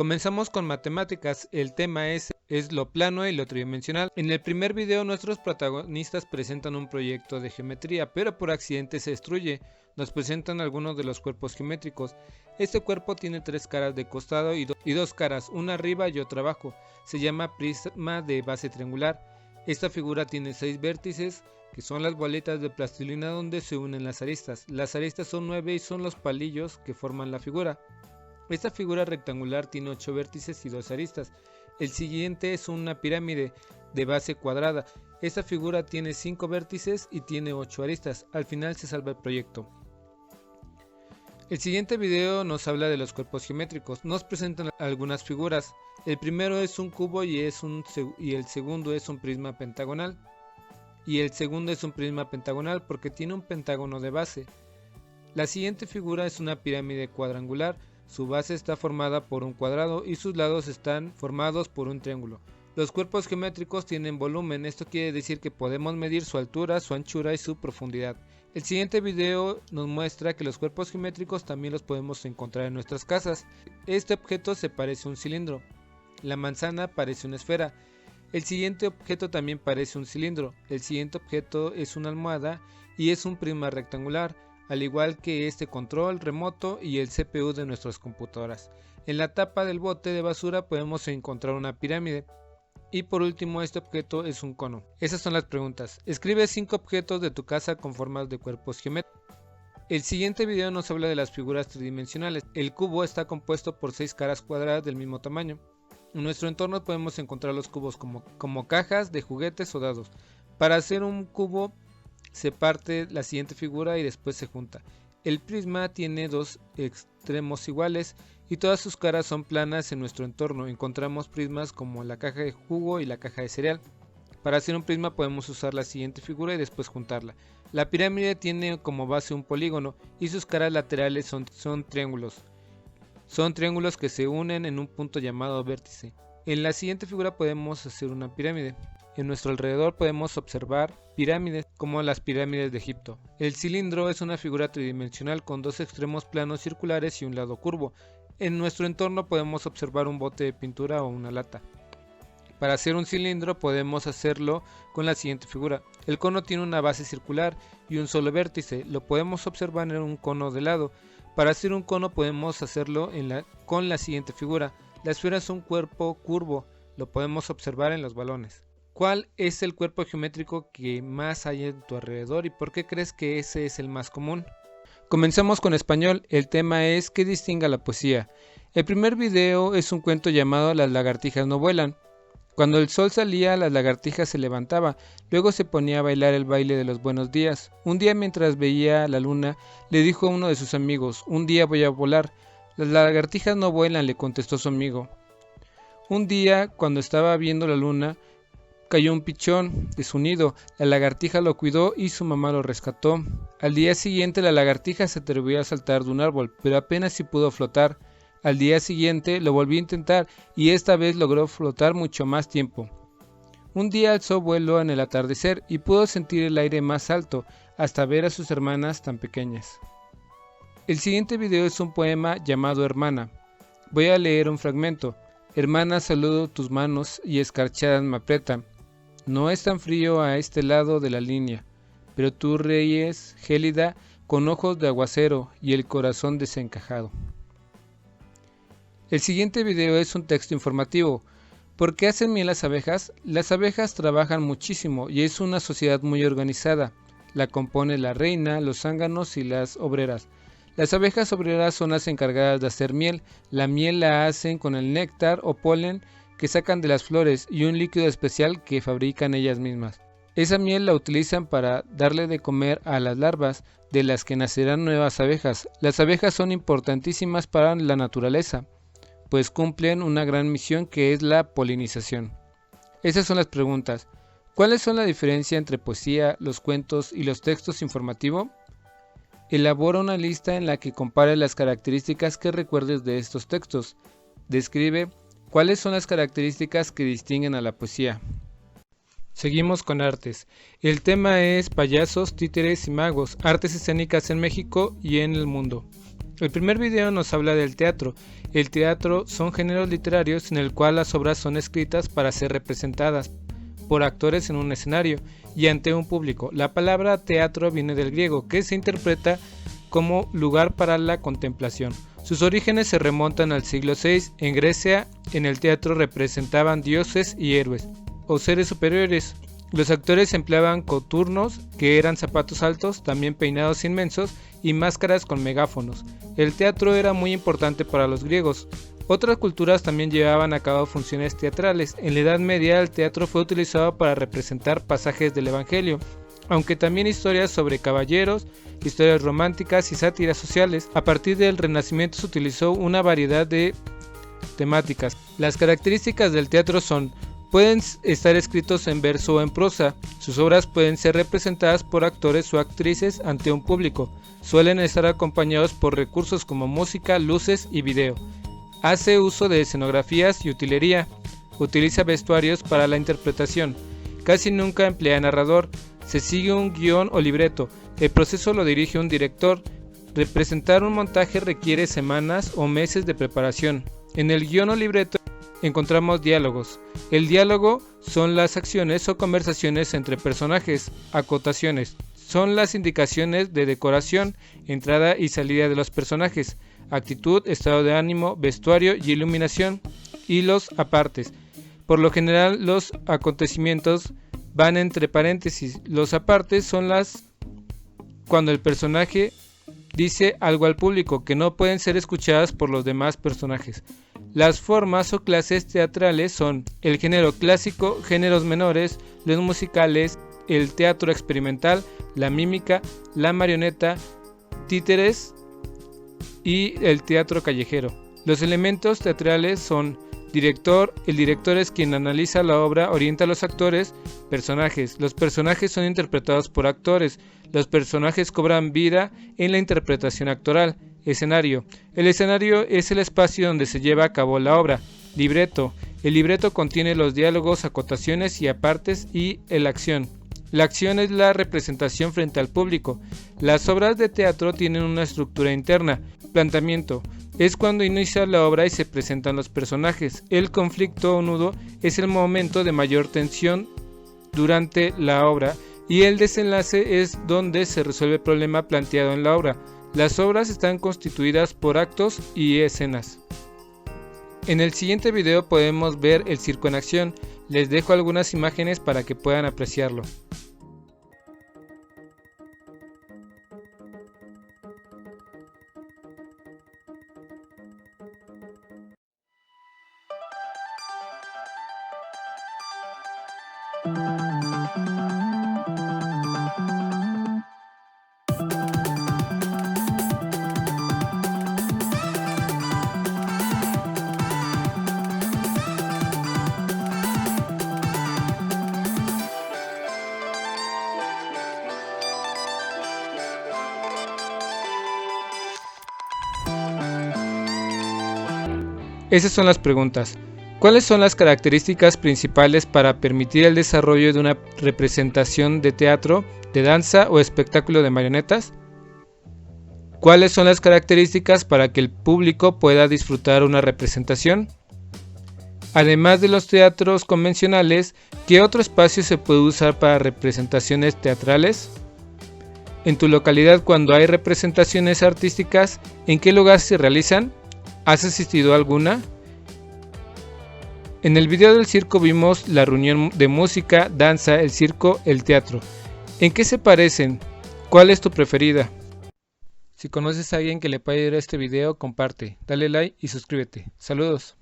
Comenzamos con matemáticas, el tema es lo plano y lo tridimensional. En el primer video nuestros protagonistas presentan un proyecto de geometría, pero por accidente se destruye. Nos presentan algunos de los cuerpos geométricos. Este cuerpo tiene 3 caras de costado y 2 caras, una arriba y otra abajo. Se llama prisma de base triangular. Esta figura tiene 6 vértices, que son las bolitas de plastilina donde se unen las aristas. Las aristas son 9 y son los palillos que forman la figura. Esta figura rectangular tiene 8 vértices y 2 aristas. El siguiente es una pirámide de base cuadrada. Esta figura tiene 5 vértices y tiene 8 aristas. Al final se salva el proyecto. El siguiente video nos habla de los cuerpos geométricos. Nos presentan algunas figuras. El primero es un cubo y el segundo es un prisma pentagonal. Y el segundo es un prisma pentagonal porque tiene un pentágono de base. La siguiente figura es una pirámide cuadrangular. Su base está formada por un cuadrado y sus lados están formados por un triángulo. Los cuerpos geométricos tienen volumen, esto quiere decir que podemos medir su altura, su anchura y su profundidad. El siguiente video nos muestra que los cuerpos geométricos también los podemos encontrar en nuestras casas. Este objeto se parece a un cilindro. La manzana parece una esfera. El siguiente objeto también parece un cilindro. El siguiente objeto es una almohada y es un prisma rectangular, al igual que este control remoto y el CPU de nuestras computadoras. En la tapa del bote de basura podemos encontrar una pirámide. Y por último, este objeto es un cono. Esas son las preguntas. Escribe 5 objetos de tu casa con formas de cuerpos geométricos. El siguiente video nos habla de las figuras tridimensionales. El cubo está compuesto por 6 caras cuadradas del mismo tamaño. En nuestro entorno podemos encontrar los cubos como cajas de juguetes o dados. Para hacer un cubo se parte la siguiente figura y después se junta. El prisma tiene 2 extremos iguales y todas sus caras son planas. En nuestro entorno encontramos prismas como la caja de jugo y la caja de cereal. Para hacer un prisma podemos usar la siguiente figura y después juntarla. La pirámide tiene como base un polígono y sus caras laterales son triángulos. Son triángulos que se unen en un punto llamado vértice. En la siguiente figura podemos hacer una pirámide. En nuestro alrededor podemos observar pirámides como las pirámides de Egipto. El cilindro es una figura tridimensional con 2 extremos planos circulares y un lado curvo. En nuestro entorno podemos observar un bote de pintura o una lata. Para hacer un cilindro podemos hacerlo con la siguiente figura. El cono tiene una base circular y un solo vértice. Lo podemos observar en un cono de lado. Para hacer un cono podemos hacerlo con la siguiente figura. La esfera es un cuerpo curvo. Lo podemos observar en los balones. ¿Cuál es el cuerpo geométrico que más hay en tu alrededor y por qué crees que ese es el más común? Comencemos con español. El tema es ¿qué distingue a la poesía? El primer video es un cuento llamado Las lagartijas no vuelan. Cuando el sol salía, las lagartijas se levantaban, luego se ponía a bailar el baile de los buenos días. Un día, mientras veía la luna, le dijo a uno de sus amigos: un día voy a volar. Las lagartijas no vuelan, le contestó su amigo. Un día, cuando estaba viendo la luna, cayó un pichón de su nido. La lagartija lo cuidó y su mamá lo rescató. Al día siguiente la lagartija se atrevió a saltar de un árbol, pero apenas si pudo flotar. Al día siguiente lo volvió a intentar y esta vez logró flotar mucho más tiempo. Un día alzó vuelo en el atardecer y pudo sentir el aire más alto hasta ver a sus hermanas tan pequeñas. El siguiente video es un poema llamado Hermana. Voy a leer un fragmento. Hermana, saludo tus manos y escarchadas me aprietan. No es tan frío a este lado de la línea, pero tú ríes gélida con ojos de aguacero y el corazón desencajado. El siguiente video es un texto informativo. ¿Por qué hacen miel las abejas? Las abejas trabajan muchísimo y es una sociedad muy organizada. La compone la reina, los zánganos y las obreras. Las abejas obreras son las encargadas de hacer miel. La miel la hacen con el néctar o polen que sacan de las flores y un líquido especial que fabrican ellas mismas. Esa miel la utilizan para darle de comer a las larvas de las que nacerán nuevas abejas. Las abejas son importantísimas para la naturaleza, pues cumplen una gran misión que es la polinización. Esas son las preguntas. ¿Cuáles son la diferencia entre poesía, los cuentos y los textos informativos? Elabora una lista en la que compare las características que recuerdes de estos textos. Describe cuáles son las características que distinguen a la poesía. Seguimos con artes. El tema es payasos, títeres y magos, artes escénicas en México y en el mundo. El primer video nos habla del teatro. El teatro son géneros literarios en el cual las obras son escritas para ser representadas por actores en un escenario y ante un público. La palabra teatro viene del griego, que se interpreta como lugar para la contemplación. Sus orígenes se remontan al siglo VI. En Grecia, en el teatro representaban dioses y héroes, o seres superiores. Los actores empleaban coturnos, que eran zapatos altos, también peinados inmensos, y máscaras con megáfonos. El teatro era muy importante para los griegos. Otras culturas también llevaban a cabo funciones teatrales. En la Edad Media el teatro fue utilizado para representar pasajes del Evangelio, aunque también historias sobre caballeros, historias románticas y sátiras sociales. A partir del Renacimiento se utilizó una variedad de temáticas. Las características del teatro son: pueden estar escritos en verso o en prosa. Sus obras pueden ser representadas por actores o actrices ante un público. Suelen estar acompañados por recursos como música, luces y video. Hace uso de escenografías y utilería. Utiliza vestuarios para la interpretación. Casi nunca emplea narrador. Se sigue un guión o libreto. El proceso lo dirige un director. Representar un montaje requiere semanas o meses de preparación. En el guión o libreto encontramos diálogos. El diálogo son las acciones o conversaciones entre personajes. Acotaciones son las indicaciones de decoración, entrada y salida de los personajes. Actitud, estado de ánimo, vestuario y iluminación. Y los apartes. Por lo general los acontecimientos van entre paréntesis. Los apartes son cuando el personaje dice algo al público que no pueden ser escuchadas por los demás personajes. Las formas o clases teatrales son el género clásico, géneros menores, los musicales, el teatro experimental, la mímica, la marioneta, títeres y el teatro callejero. Los elementos teatrales son director. El director es quien analiza la obra, orienta a los actores. Personajes. Los personajes son interpretados por actores. Los personajes cobran vida en la interpretación actoral. Escenario. El escenario es el espacio donde se lleva a cabo la obra. Libreto. El libreto contiene los diálogos, acotaciones y apartes y la acción. La acción es la representación frente al público. Las obras de teatro tienen una estructura interna. Planteamiento. Es cuando inicia la obra y se presentan los personajes. El conflicto o nudo es el momento de mayor tensión durante la obra y el desenlace es donde se resuelve el problema planteado en la obra. Las obras están constituidas por actos y escenas. En el siguiente video podemos ver el circo en acción. Les dejo algunas imágenes para que puedan apreciarlo. Esas son las preguntas. ¿Cuáles son las características principales para permitir el desarrollo de una representación de teatro, de danza o espectáculo de marionetas? ¿Cuáles son las características para que el público pueda disfrutar una representación? Además de los teatros convencionales, ¿qué otro espacio se puede usar para representaciones teatrales? En tu localidad, cuando hay representaciones artísticas, ¿en qué lugar se realizan? ¿Has asistido a alguna? En el video del circo vimos la reunión de música, danza, el circo, el teatro. ¿En qué se parecen? ¿Cuál es tu preferida? Si conoces a alguien que le pueda ayudar a este video, comparte, dale like y suscríbete. Saludos.